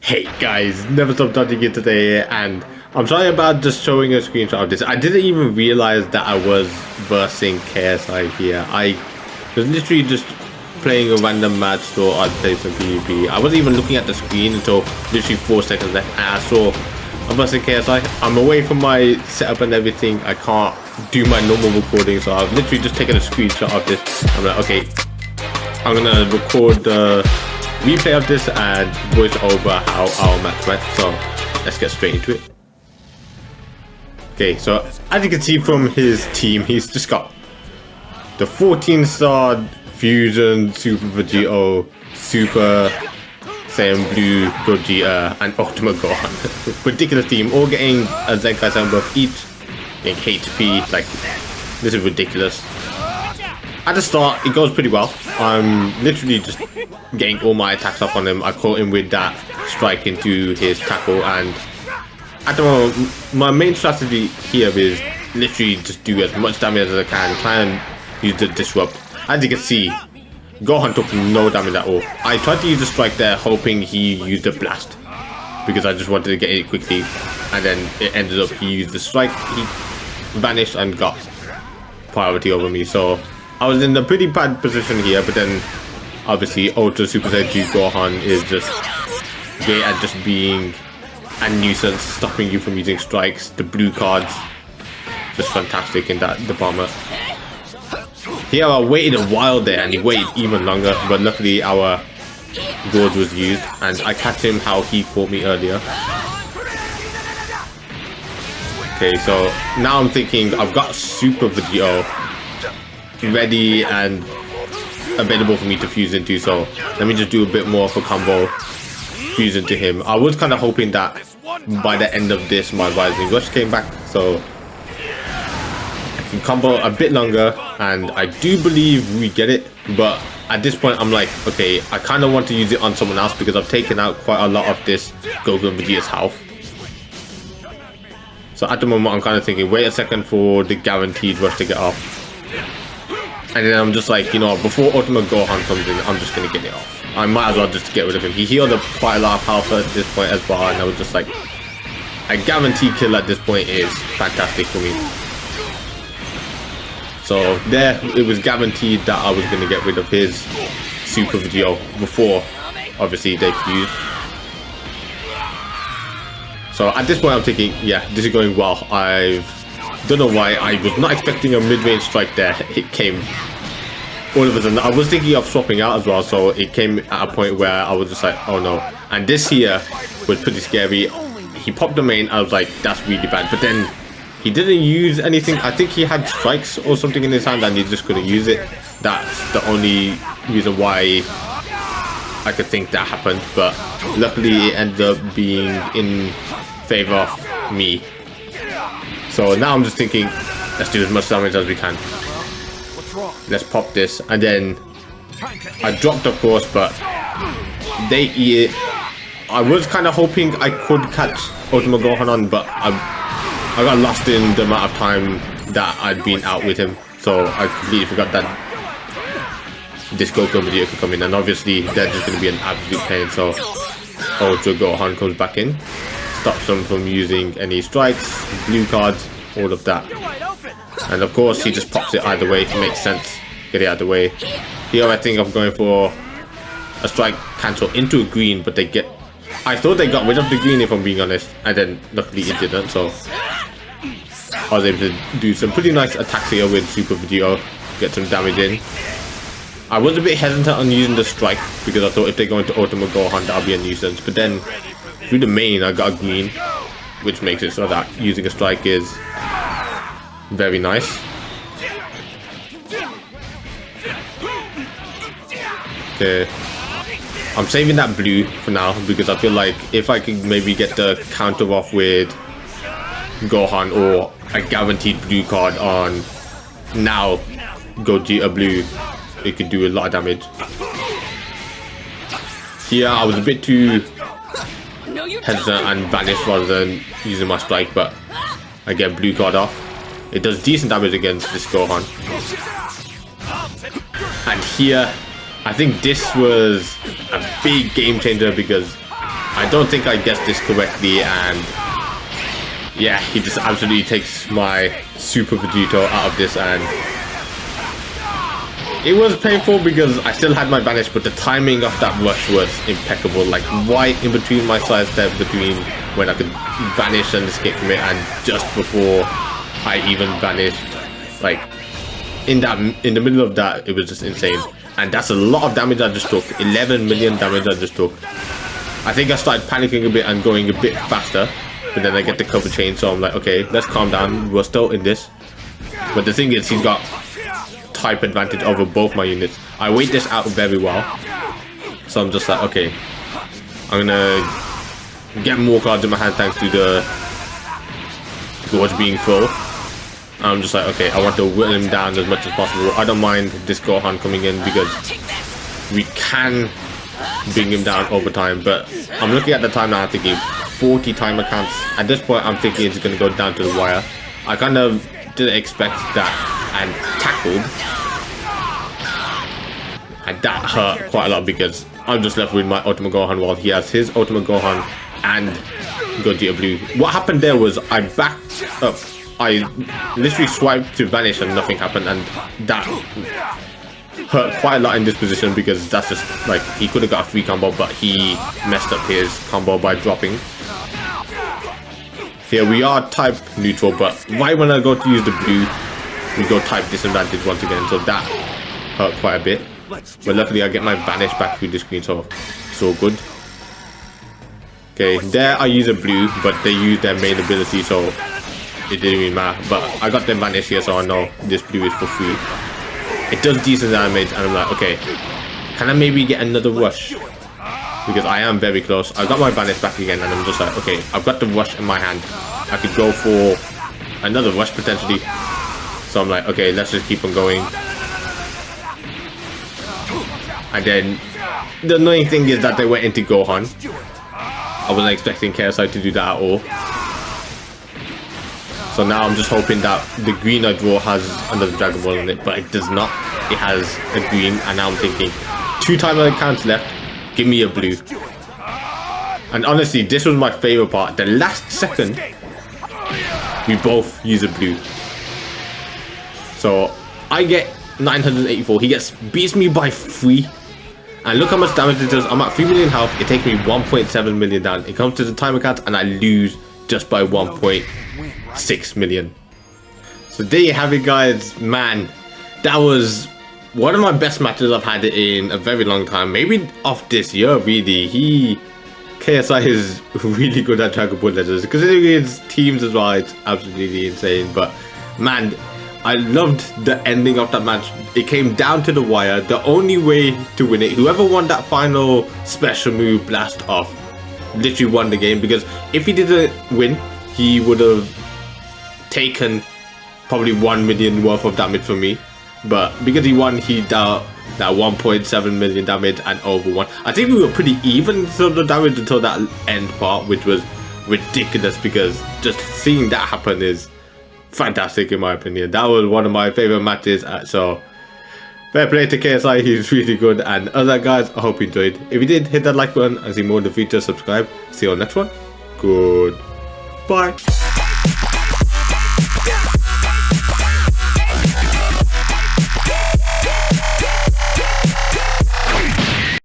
Hey guys, never stop touching it today, and I'm sorry about just showing a screenshot of this. I didn't even realize that I was versing KSI here. I was literally just playing a random match, so I'd play some PvP. I wasn't even looking at the screen until literally 4 seconds left, and I saw I'm versing KSI. I'm away from my setup and everything. I can't do my normal recording, so I've literally just taken a screenshot of this. I'm like, okay, I'm gonna record the replay of this and voice over how our match went. So let's get straight into it. Okay, so as you can see from his team, he's just got the 14-star Fusion, Super Vegito, Super Saiyan Blue Gogeta, and Ultimate Gohan. Ridiculous team, all getting a Zenkai Saiyan buff each, getting HP. Like, this is ridiculous. At the start, it goes pretty well. I'm literally just getting all my attacks off on him. I caught him with that strike into his tackle, and at the moment, my main strategy here is literally just do as much damage as I can, try and use the disrupt. As you can see, Gohan took no damage at all. I tried to use the strike there, hoping he used the blast, because I just wanted to get it quickly, and then it ended up he used the strike, he vanished and got priority over me. So I was in a pretty bad position here, but then obviously Ultra Super Saiyan Gohan is just great at just being a nuisance, stopping you from using strikes. The blue cards, just fantastic in that department. Here I waited a while there, and he waited even longer, but luckily our gorge was used, and I catch him how he caught me earlier. Okay, so now I'm thinking I've got Super Vegito ready and available for me to fuse into, so let me just do a bit more of a combo fuse into him. I was kind of hoping that by the end of this my Rising Rush came back, so I can combo a bit longer, and I do believe we get it. But at this point I'm like, okay, I kind of want to use it on someone else because I've taken out quite a lot of this Goku and Vegeta's health. So at the moment I'm kind of thinking, wait a second for the guaranteed rush to get off. And then I'm just like, you know, before Ultimate Gohan comes in, I'm just going to get it off. I might as well just get rid of him. He healed up quite a lot of health at this point as well, and I was just like, a guaranteed kill at this point is fantastic for me. So there, it was guaranteed that I was going to get rid of his Super Vegito before, obviously, they fused. So at this point I'm thinking, yeah, this is going well. Don't know why I was not expecting a mid-range strike there. It came all of a sudden. I was thinking of swapping out as well, so it came at a point where I was just like, oh no. And this here was pretty scary. He popped the main. I was like, that's really bad. But then he didn't use anything. I think he had strikes or something in his hand and he just couldn't use it. That's the only reason why I could think that happened. But luckily it ended up being in favor of me. So now I'm just thinking, let's do as much damage as we can. Let's pop this, and then I dropped, of course, but they eat it. I was kind of hoping I could catch Ultimate Gohan on, but I got lost in the amount of time that I'd been out with him, so I completely forgot that this Goku video could come in, and obviously they're just going to be an absolute pain. So Ultra Gohan comes back in, stops them from using any strikes, blue cards, all of that. And of course he just pops it either way. It makes sense, get it out of the way. Here I think I'm going for a strike cancel into a green, but they get, I thought they got rid of the green if I'm being honest, and then luckily it didn't, so I was able to do some pretty nice attacks here with Super Vegito, get some damage in. I was a bit hesitant on using the strike because I thought if they go into Ultimate Gohan that'll be a nuisance, but then through the main I got a green, which makes it so that using a strike is very nice. Okay, I'm saving that blue for now because I feel like if I could maybe get the counter off with Gohan or a guaranteed blue card on now Gogeta blue, it could do a lot of damage. Here I was a bit too hesitant and vanished rather than using my strike, but I get blue card off. It does decent damage against this Gohan. And here I think this was a big game changer because I don't think I guessed this correctly, and yeah, he just absolutely takes my Super Vegito out of this, and it was painful because I still had my vanish, but the timing of that rush was impeccable, like right in between my side step, between when I could vanish and escape from it, and just before I even vanished. Like in the middle of that, it was just insane. And that's a lot of damage I just took. 11 million damage I just took. I think I started panicking a bit and going a bit faster, but then I get the cover chain, so I'm like, okay, let's calm down, we're still in this. But the thing is, he's got type advantage over both my units. I wait this out very well, so I'm just like, okay, I'm gonna get more cards in my hand thanks to the gorge being full. I'm just like, okay, I want to whittle him down as much as possible. I don't mind this Gohan coming in because we can bring him down over time, but I'm looking at the time now, I'm thinking 40 timer counts. At this point, I'm thinking it's going to go down to the wire. I kind of didn't expect that and tackled. And that hurt quite a lot because I'm just left with my Ultimate Gohan while he has his Ultimate Gohan and Gogeta Blue. What happened there was I backed up. I literally swiped to vanish and nothing happened, and that hurt quite a lot in this position because that's just like, he could have got a free combo, but he messed up his combo by dropping. Here we are type neutral, but right when I go to use the blue, we go type disadvantage once again, so that hurt quite a bit. But luckily I get my vanish back through the screen, so it's all good. Okay, there I use a blue, but they use their main ability, so it didn't even matter. But I got the vanish here, so I know this blue is for free. It does decent damage, and I'm like, okay, can I maybe get another rush? Because I am very close. I got my vanish back again, and I'm just like, okay, I've got the rush in my hand. I could go for another rush potentially. So I'm like, okay, let's just keep on going. And then the annoying thing is that they went into Gohan. I wasn't expecting KSI to do that at all. So now I'm just hoping that the green I draw has another Dragon Ball in it, but it does not. It has a green, and now I'm thinking 2 timer counts left, give me a blue. And honestly, this was my favorite part. The last second, we both use a blue. So I get 984, he beats me by 3. And look how much damage it does. I'm at 3 million health, it takes me 1.7 million down. It comes to the timer count and I lose just by 1.6 million. So there you have it, guys. Man, that was one of my best matches I've had in a very long time, maybe of this year really. KSI is really good at Dragon Ball Legends, considering his teams as well. It's absolutely insane. But man, I loved the ending of that match. It came down to the wire. The only way to win it, whoever won that final special move blast off literally won the game, because if he didn't win, he would have taken probably 1 million worth of damage from me. But because he won, he dealt that 1.7 million damage and over 1. I think we were pretty even to the damage until that end part, which was ridiculous, because just seeing that happen is fantastic in my opinion. That was one of my favorite matches. So fair play to KSI, he's really good. And other guys, I hope you enjoyed. If you did, hit that like button and see more in the future. Subscribe. See you on the next one. Goodbye.